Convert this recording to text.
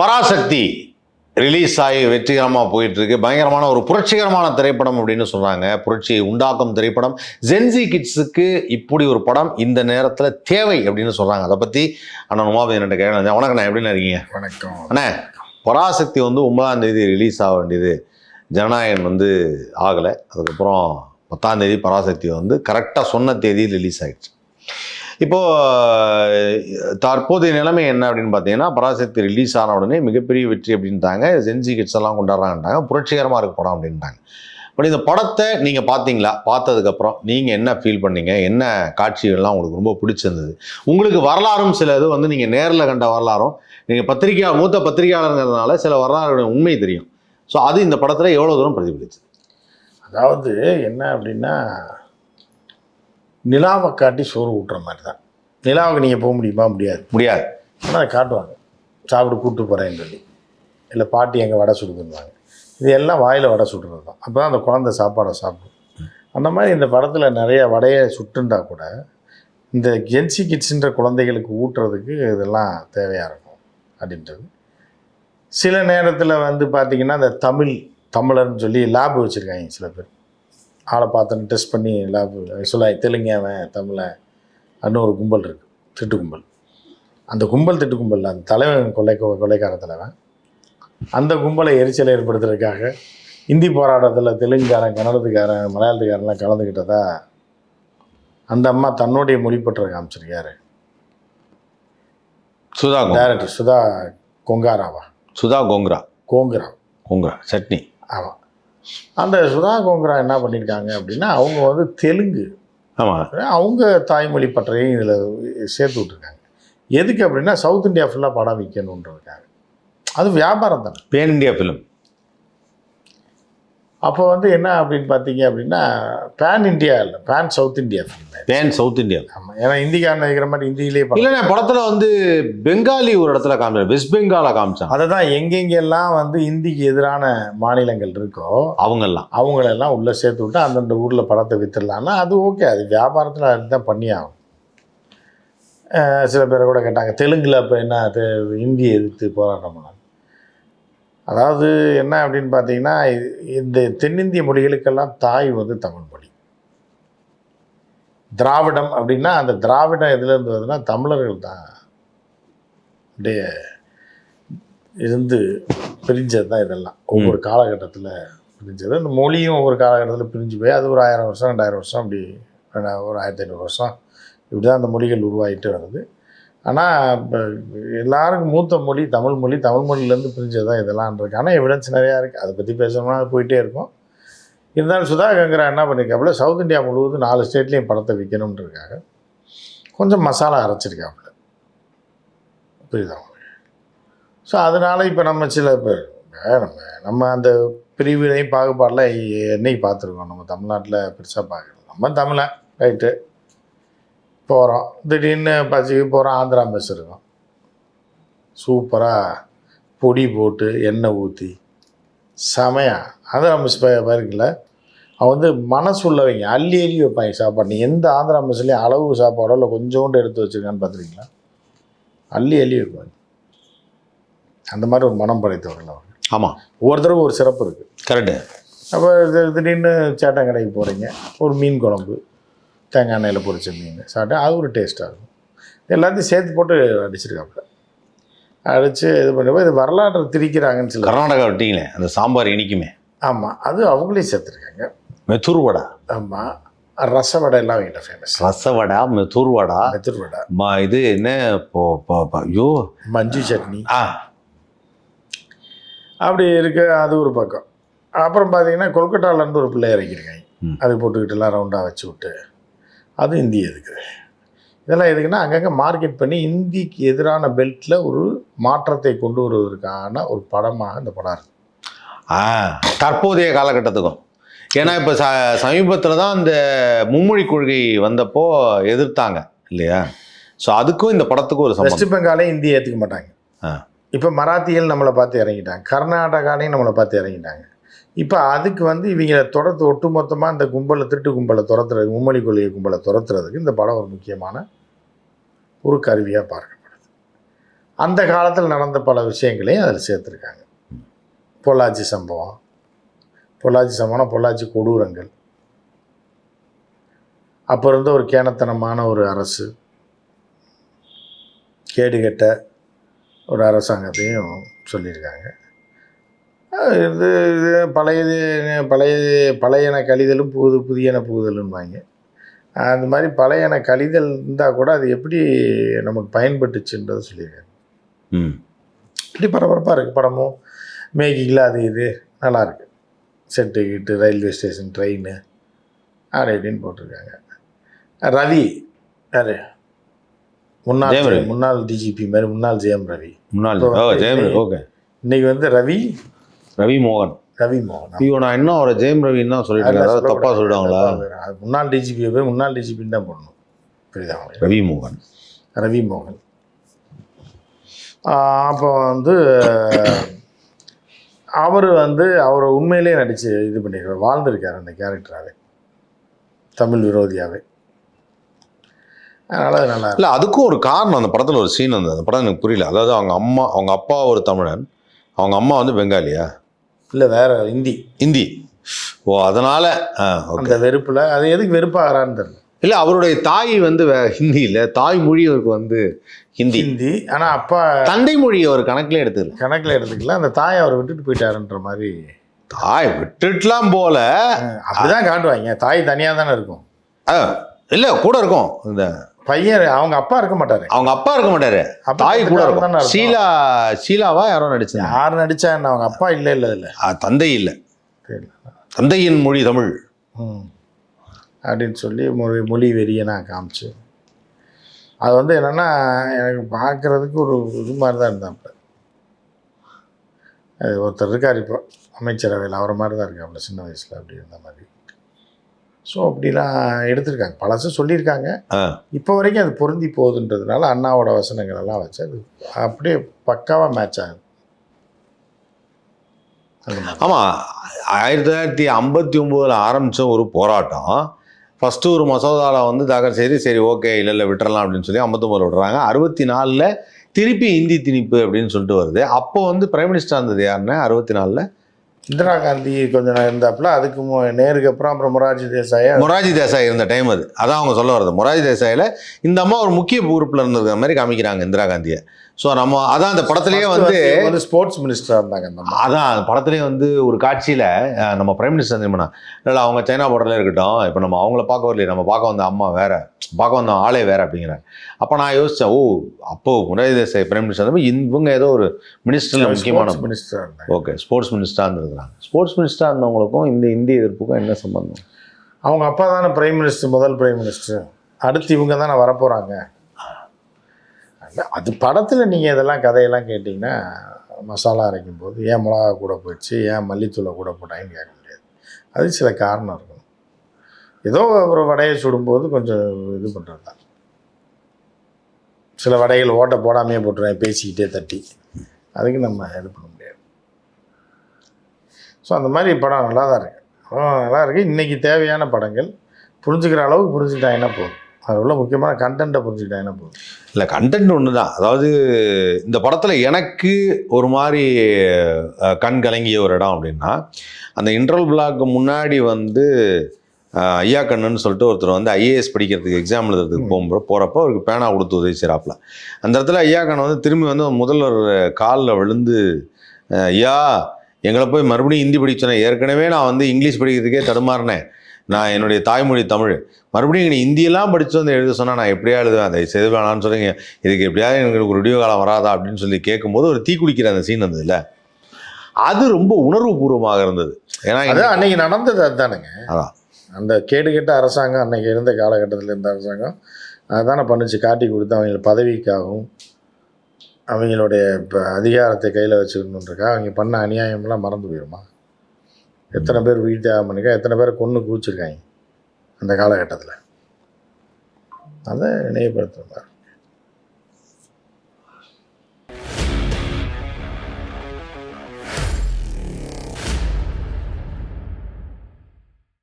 Parasakthi release ஆகி வெற்றிகரமாக போயிட்டு இருக்கு. பயங்கரமான ஒரு புரட்சிகரமான திரைப்படம் அப்படின்னு சொல்றாங்க. புரட்சியை உண்டாக்கும் திரைப்படம். ஜென்சி கிட்ஸுக்கு இப்படி ஒரு படம் இந்த நேரத்தில் தேவை அப்படின்னு சொல்றாங்க. அதை பத்தி அண்ணன் உமாபதி கேட்கலாம். வணக்கண்ணா, எப்படின்னு இருக்கீங்க? வணக்கம் அண்ணா. பராசக்தி 9ஆம் தேதி ரிலீஸ் ஆக வேண்டியது, ஜனநாயகன் ஆகலை. அதுக்கப்புறம் 10ஆம் தேதி பராசக்தி கரெக்டாக சொன்ன தேதி ரிலீஸ் ஆகிடுச்சு. இப்போது தற்போதைய நிலைமை என்ன அப்படின்னு பார்த்தீங்கன்னா, பராசக்தி ரிலீஸ் ஆன உடனே மிகப்பெரிய வெற்றி அப்படின்ட்டாங்க. ஜென்சி கிட்ஸ் எல்லாம் கொண்டாடுறாங்கட்டாங்க. புரட்சிகரமாக இருக்க படம் அப்படின்ட்டாங்க. பட் இந்த படத்தை நீங்கள் பார்த்தீங்களா? பார்த்ததுக்கப்புறம் நீங்கள் என்ன ஃபீல் பண்ணீங்க? என்ன காட்சிகள்லாம் உங்களுக்கு ரொம்ப பிடிச்சிருந்தது? உங்களுக்கு வரலாறும் சில இது நீங்கள் நேரில் கண்ட வரலாறும், நீங்கள் மூத்த பத்திரிகையாளருங்கிறதுனால சில வரலாறுடைய உண்மை தெரியும். ஸோ அது இந்த படத்தில் எவ்வளோ தூரம் பிரதிபலிச்சு? அதாவது என்ன அப்படின்னா, நிலாவை காட்டி சோறு ஊட்டுற மாதிரி தான். நிலாவுக்கு நீங்கள் போக முடியுமா? முடியாது. ஆனால் அதை காட்டுவாங்க. சாப்பிட்டு கூப்பிட்டு போகிறேன்னு சொல்லி, இல்லை பாட்டி எங்கே வடை சுடுதுன்னுவாங்க. இது எல்லாம் வாயில் வடை சுடுறது தான். அப்போ தான் அந்த குழந்தை சாப்பாடை சாப்பிடும். அந்த மாதிரி இந்த படத்தில் நிறைய வடையை சுட்டுண்டா கூட இந்த ஜென்சி கிட்ஸுன்ற குழந்தைகளுக்கு ஊட்டுறதுக்கு இதெல்லாம் தேவையாக இருக்கும் அப்படின்றது. சில நேரத்தில் பார்த்திங்கன்னா, இந்த தமிழர்னு சொல்லி லேப் வச்சுருக்காங்க. சில பேர் ஆளை பார்த்து டெஸ்ட் பண்ணி லேப் சொல்ல தெலுங்கவன் தமிழன் அப்படின்னு ஒரு கும்பல் இருக்குது, திட்டு கும்பல். அந்த திட்டு கும்பலில் அந்த தலைவன் கொலைக்கார தலைவன், அந்த கும்பலை எரிச்சலை ஏற்படுத்துறதுக்காக இந்தி போராட்டத்தில் தெலுங்குக்காரன், கன்னடத்துக்காரன், மலையாளத்துக்காரன்லாம் கலந்துக்கிட்டதா அந்த அம்மா தன்னுடைய மொழிப்பற்ற காமிச்சிருக்காரு. டைரக்டர் சுதா கொங்காராவா? கோங்கரா சட்னி. ஆமாம். அந்த சுதா கோங்கரா என்ன பண்ணியிருக்காங்க அப்படின்னா, அவங்க தெலுங்கு. ஆமாம். அவங்க தாய்மொழி பற்றையும் இதில் சேர்த்து விட்ருக்காங்க. எதுக்கு அப்படின்னா, சவுத் இந்தியா ஃபுல்லாக படம் விற்கணுன்றதுக்காக. அது வியாபாரம் தானே, பேன் இண்டியா ஃபிலிம். அப்போ என்ன அப்படின்னு பார்த்தீங்க அப்படின்னா, பேன் இண்டியா இல்லை, pan south India film. Pan south India. ஆமாம். ஏன்னா இந்திக்காரன் நினைக்கிற மாதிரி இந்தியிலே இல்லைண்ணா, படத்தில் பெங்காலி ஒரு இடத்துல காமிச்சாங்க, வெஸ்ட் பெங்காலை காமிச்சாங்க. அதை தான் எங்கெங்கெல்லாம் இந்திக்கு எதிரான மாநிலங்கள் இருக்கோ அவங்களெல்லாம் உள்ளே சேர்த்து விட்டு அந்தந்த ஊரில் படத்தை விற்றுடலான்னா அது ஓகே. அது வியாபாரத்தில் அதுதான் பண்ணி ஆகும். சில பேரை கூட கேட்டாங்க, தெலுங்கில் இப்போ என்ன இந்தியை எதிர்த்து போராட்டம் பண்ணாங்க. அதாவது என்ன அப்படின்னு பார்த்தீங்கன்னா, இந்த தென்னிந்திய மொழிகளுக்கெல்லாம் தாய் தமிழ் மொழி. திராவிடம் அப்படின்னா அந்த திராவிடம் எதுலேருந்து வருதுன்னா தமிழர்கள் தான் அப்படியே இருந்து பிரிஞ்சது தான். இதெல்லாம் ஒவ்வொரு காலகட்டத்தில் பிரிஞ்சது. அந்த மொழியும் ஒவ்வொரு காலகட்டத்தில் பிரிஞ்சு போய் அது ஒரு 1000 வருஷம் 2000 வருஷம் அப்படி ஒரு 1500 வருஷம் இப்படி தான் அந்த மொழிகள் உருவாகிட்டு வருது. ஆனால் இப்போ எல்லாருக்கும் மூத்த மொழி தமிழ் மொழி. தமிழ் மொழியிலேருந்து பிரிஞ்சது தான் இதெல்லாம்ன்றது. ஆனால் எவிடன்ஸ் நிறையா இருக்குது. அதை பற்றி பேசணும்னா அது போயிட்டே இருக்கும். இருந்தாலும் சுதா கோங்கரா என்ன பண்ணியிருக்காப்புல, சவுத் இந்தியா முழுவதும் 4 ஸ்டேட்லேயும் படத்தை விற்கணுன்றதுக்காக கொஞ்சம் மசாலா அரைச்சிருக்காப்புல. புரியுதா? ஸோ அதனால் இப்போ நம்ம சில பேர் நம்ம அந்த பிரிவினையும் பாகுபாடெலாம் என்னைக்கு பார்த்துருக்கோம். நம்ம தமிழ்நாட்டில் பெருசாக பார்க்குறோம். நம்ம தமிழன் ரைட்டு போகிறோம், திடீர்னு பசிக்கு போகிறோம், ஆந்திரா மெஸ் இருக்கும். சூப்பராக பொடி போட்டு எண்ணெய் ஊற்றி செமையா ஆந்திரா மெஸ் இருக்குல்ல, அவன் மனசு உள்ளவங்க அள்ளி வைப்பாங்க சாப்பாடு. நீ எந்த ஆந்திரா மெஸ்லேயும் அளவு சாப்பாடோ இல்லை கொஞ்சோண்டு எடுத்து வச்சுருக்கான்னு பார்த்துருக்கீங்களா? அள்ளி வைப்பாங்க. அந்த மாதிரி ஒரு மனம் படைத்தவர்கள் அவங்க. ஆமாம். ஒவ்வொருத்தருக்கும் ஒரு சிறப்பு இருக்குது. கரெக்டு. அப்போ திடீர்னு சேட்டன் கடைக்கு போகிறீங்க, ஒரு மீன் குழம்பு தேங்காய் எண்ணெயில் பொரிச்ச மீன் சாப்பிட்டா அது ஒரு டேஸ்ட்டாக இருக்கும். எல்லாத்தையும் சேர்த்து போட்டு அடிச்சிருக்காப்புல. அடித்து இது பண்ணுவோம். இது வரலாற்றை திரிக்கிறாங்கன்னு சொல்லி கர்நாடகா விட்டீங்களே, அந்த சாம்பார் இனிக்குமே. ஆமாம், அது அவங்களே சேர்த்துருக்காங்க. மெத்தூர் வடை. ஆமாம். ரசவடை எல்லாம் அவங்கள்ட்ட ஃபேமஸ். ரசவடை, மெத்தூர் வடை, இது என்ன ஐயோ மஞ்சு சட்னி அப்படி இருக்கு. அது ஒரு பக்கம். அப்புறம் பார்த்தீங்கன்னா, கொல்கட்டாவிலேருந்து ஒரு பிள்ளை இறக்கியிருக்காங்க. அது போட்டுக்கிட்டு எல்லாம் ரவுண்டாக வச்சு விட்டு அது இந்தி எதுக்குது. இதெல்லாம் எதுக்குன்னா, அங்கங்கே மார்க்கெட் பண்ணி இந்திக்கு எதிரான பெல்ட்டில் ஒரு மாற்றத்தை கொண்டு வருவதற்கான ஒரு படமாக இந்த படம் இருக்குது. தற்போதைய காலகட்டத்துக்கும். ஏன்னா இப்போ சமீபத்தில் தான் அந்த மும்மொழி கொள்கை வந்தப்போ எதிர்த்தாங்க இல்லையா? ஸோ அதுக்கும் இந்த படத்துக்கும் ஒரு வெஸ்ட் பெங்காலே இந்தியை ஏற்றுக்க மாட்டாங்க. இப்போ மராத்திகள் நம்மளை பார்த்து இறங்கிட்டாங்க, கர்நாடகாலையும் நம்மளை பார்த்து இறங்கிட்டாங்க. இப்போ அதுக்கு இவங்களை ஒட்டுமொத்தமாக இந்த திருட்டு கும்பலை துரத்துறது, மும்மொழி கொள்கை கும்பலை துரத்துறதுக்கு இந்த படம் ஒரு முக்கியமான ஒரு கருவியாக பார்க்கப்படுது. அந்த காலத்தில் நடந்த பல விஷயங்களையும் அதில் சேர்த்துருக்காங்க. பொள்ளாச்சி சம்பவம், பொள்ளாச்சி கொடூரங்கள், அப்போ இருந்த ஒரு கேணத்தனமான ஒரு அரசு, கேடுகெட்ட ஒரு அரசாங்கத்தையும் சொல்லியிருக்காங்க. இது இது பழையன கழிதலும் புதியன புகுதலும்பாங்க. அந்த மாதிரி பழையன கழிதல் இருந்தால் கூட அது எப்படி நமக்கு பயன்பட்டுச்சுன்றதை சொல்லியிருக்காங்க. இப்படி பரபரப்பாக இருக்குது படமும், மேக்கிங்கில் அது இது நல்லாயிருக்கு. செட்டு கிட்டு, ரயில்வே ஸ்டேஷன், ட்ரெயின் அப்படி இப்படின்னு போட்டிருக்காங்க. ரவி யார், முன்னாள் டிஜிபி மாதிரி, முன்னாள் ஜெயம் ரவி. ஓகே. இன்னைக்கு வந்து ரவி மோகன். ஐயோ, நான் இன்னும் அவரை ஜெயம் ரவின்னு தான் சொல்லிட்டு அதாவது தப்பாக சொல்லிடுவாங்களா? முன்னாள் டிஜிபி போய் முன்னாள் டிஜிபின்னு தான் போடணும். புரியுதா? ரவி மோகன். அப்போ வந்து அவர் உண்மையிலே நடித்து இது பண்ணியிருக்கார், வாழ்ந்திருக்கார் அந்த கேரக்டராகவே, தமிழ் விரோதியாகவே. அதனால் அது நல்லா இல்லை. அதுக்கும் ஒரு காரணம், அந்த படத்தில் ஒரு சீன் அந்த படம் எனக்கு புரியல. அதாவது அவங்க அப்பா ஒரு தமிழன், அவங்க அம்மா வந்து பெங்காலியா? இல்லை, வேற ஹிந்தி. ஓ, அதனால் அந்த வெறுப்பில் அது எதுக்கு வெறுப்பாகிறான்னு தெரியல. இல்லை, அவருடைய தாய் வந்து ஹிந்தி இல்லை, தாய் மொழி அவருக்கு வந்து ஹிந்தி. ஆனால் அப்பா தந்தை மொழி அவர் கணக்கில் எடுத்துக்கல. அந்த தாயை அவர் விட்டுட்டு போயிட்டாருன்ற மாதிரி. தாய் விட்டுட்டுலாம் போல, அப்படிதான் காட்டுவாங்க. தாய் தனியாக தானே இருக்கும். இல்லை, கூட இருக்கும். இந்த பையன் அவங்க அப்பா இருக்க மாட்டாரு, தாய் கூட இருக்கும். ஷீலாவா யாரோ நடிச்சா, யார் நடிச்சா என்ன, அவங்க அப்பா இல்லை தந்தை இல்லை, தந்தையின் மொழி தமிழ் அப்படின்னு சொல்லி மொழி வெறியனா காமிச்சு, அது வந்து என்னென்னா எனக்கு பார்க்குறதுக்கு ஒரு இது மாதிரி தான் இருந்தாப்புல. அது ஒருத்தர் இருக்கார் இப்போ அமைச்சரவையில், அவரை மாதிரி தான் இருக்காப்புல சின்ன வயசில் அப்படி இருந்த மாதிரி. ஸோ அப்படிலாம் எடுத்திருக்காங்க, பழசு சொல்லியிருக்காங்க. இப்போ வரைக்கும் அது பொருந்தி போகுதுன்றதுனால அண்ணாவோட வசனங்கள் எல்லாம் வச்சு அது அப்படியே பக்காவாக மேட்ச் ஆகுது. ஆமாம், 1959 ஆரம்பித்த ஒரு போராட்டம் ஃபஸ்ட்டு ஒரு மசோதாவில் வந்து தாக்கல் செய்து, சரி ஓகே இல்லை விட்டுறலாம் அப்படின்னு சொல்லி 59 விடுறாங்க. 64 திருப்பி இந்தி திணிப்பு அப்படின்னு சொல்லிட்டு வருது. அப்போ வந்து பிரைம் மினிஸ்டர் இருந்தது யாருன்னா 64 இந்திரா காந்தி கொஞ்சம் இருந்தாப்புல. அதுக்கு நேருக்கு அப்புறம் மொரார்ஜி தேசாய் இருந்த டைம் அது. அதான் அவங்க சொல்ல வருது. மொரார்ஜி தேசாயில் இந்த அம்மா ஒரு முக்கிய பொறுப்பில் இருந்திருக்கிற மாதிரி காமிக்கிறாங்க இந்திரா காந்தியை. ஸோ நம்ம அதான் அந்த படத்துலேயே வந்து ஸ்போர்ட்ஸ் மினிஸ்டராக இருந்தாங்க. அதான் அந்த படத்துலேயே வந்து ஒரு காட்சியில் நம்ம பிரைம் மினிஸ்டர் தெரியுமா, இல்லை அவங்க சைனா பார்டரில் இருக்கட்டும், இப்போ நம்ம அவங்கள பார்க்க வரலையே, நம்ம பார்க்க வந்த அம்மா வேறு, பார்க்க வந்த ஆளே வேறு அப்படிங்கிறாங்க. அப்போ நான் யோசித்தேன், ஓ அப்போது மொரார்ஜி தேசாய் பிரைம் மினிஸ்டர் இவங்க ஏதோ ஒரு மினிஸ்டரில் முக்கியமான மினிஸ்டர். ஓகே, ஸ்போர்ட்ஸ் மினிஸ்டராக இருந்திருக்கிறாங்க. ஸ்போர்ட்ஸ் மினிஸ்டராக இருந்தவங்களுக்கும் இந்த இந்திய எதிர்ப்புக்கும் என்ன சம்பந்தம்? அவங்க அப்பா தானே பிரைம் மினிஸ்டர், முதல் பிரைம் மினிஸ்டர். அடுத்து இவங்க தானே வரப்போகிறாங்க. அது படத்தில் நீங்கள் இதெல்லாம் கதையெல்லாம் கேட்டிங்கன்னா, மசாலா அரைக்கும் போது ஏன் மிளகா கூட போயிடுச்சு, ஏன் மல்லித்தூளை கூட போட்டாங்கன்னு கேட்க முடியாது. அது சில காரணம் இருக்கும். ஏதோ ஒரு வடையை சுடும்போது கொஞ்சம் இது பண்ணுறது தான். சில வடைகள் ஓட்டை போடாமையே போட்டுருவேன் பேசிக்கிட்டே தட்டி, அதுக்கு நம்ம இது பண்ண முடியாது. ஸோ அந்த மாதிரி படம் நல்லா தான் இருக்குது. நல்லா இருக்குது. இன்றைக்கி தேவையான படங்கள் புரிஞ்சுக்கிற அளவுக்கு புரிஞ்சுக்கிட்டாங்கன்னா போதும். அது உள்ள முக்கியமான கண்டென்ட்டை புரிஞ்சுக்கிட்டாங்கன்னா போதும். இல்லை, கண்டென்ட் ஒன்று தான். அதாவது இந்த படத்தில் எனக்கு ஒரு மாதிரி கண் கலங்கிய ஒரு இடம் அப்படின்னா, அந்த இன்டர்வல் பிளாக்கு முன்னாடி வந்து ஐயா கண்ணுன்னு சொல்லிட்டு ஒருத்தர் வந்து ஐஏஎஸ் படிக்கிறதுக்கு எக்ஸாம் எழுதுறதுக்கு போகிறப்போ அவருக்கு பேனா கொடுத்து உதவி செய்கிறாப்புல. அந்த இடத்துல ஐயா கண்ணன் வந்து திரும்பி வந்து முதல்வர் காலில் விழுந்து, ஐயா எங்களை போய் மறுபடியும் ஹிந்தி படிக்க சொன்னேன், ஏற்கனவே நான் வந்து இங்கிலீஷ் படிக்கிறதுக்கே தடுமாறினேன், நான் என்னுடைய தாய்மொழி தமிழ், மறுபடியும் நீ ஹிந்தியெல்லாம் படித்து வந்து எழுத சொன்னால் நான் எப்படியா எழுதுவேன், அதை செய்து வேணான்னு சொல்லுங்க, இதுக்கு எப்படியாவது எனக்கு ஒரு விடியோ காலம் வராதா அப்படின்னு சொல்லி கேட்கும்போது ஒரு தீ குடிக்கிற அந்த சீன் இருந்ததுல, அது ரொம்ப உணர்வு பூர்வமாக இருந்தது. ஏன்னா அன்னைக்கு நடந்தது அதுதானுங்க. அதான் அந்த கேடுகெட்ட அரசாங்கம் அன்னைக்கு இருந்த காலகட்டத்தில் இருந்த அரசாங்கம் அதுதானே பண்ணிச்சு. காட்டி கொடுத்து அவங்கள பதவிக்காகவும் அவங்களுடைய இப்போ அதிகாரத்தை கையில் வச்சுக்கணுன்றக்காக அவங்க பண்ண அநியாயம்லாம் மறந்து போயிடுமா? எத்தனை பேர் வீட்டு பண்ணிக்கா, எத்தனை பேரை கொன்று குவிச்சிருக்காங்க அந்த காலகட்டத்தில். அதை நினைவுபடுத்துகிறார்.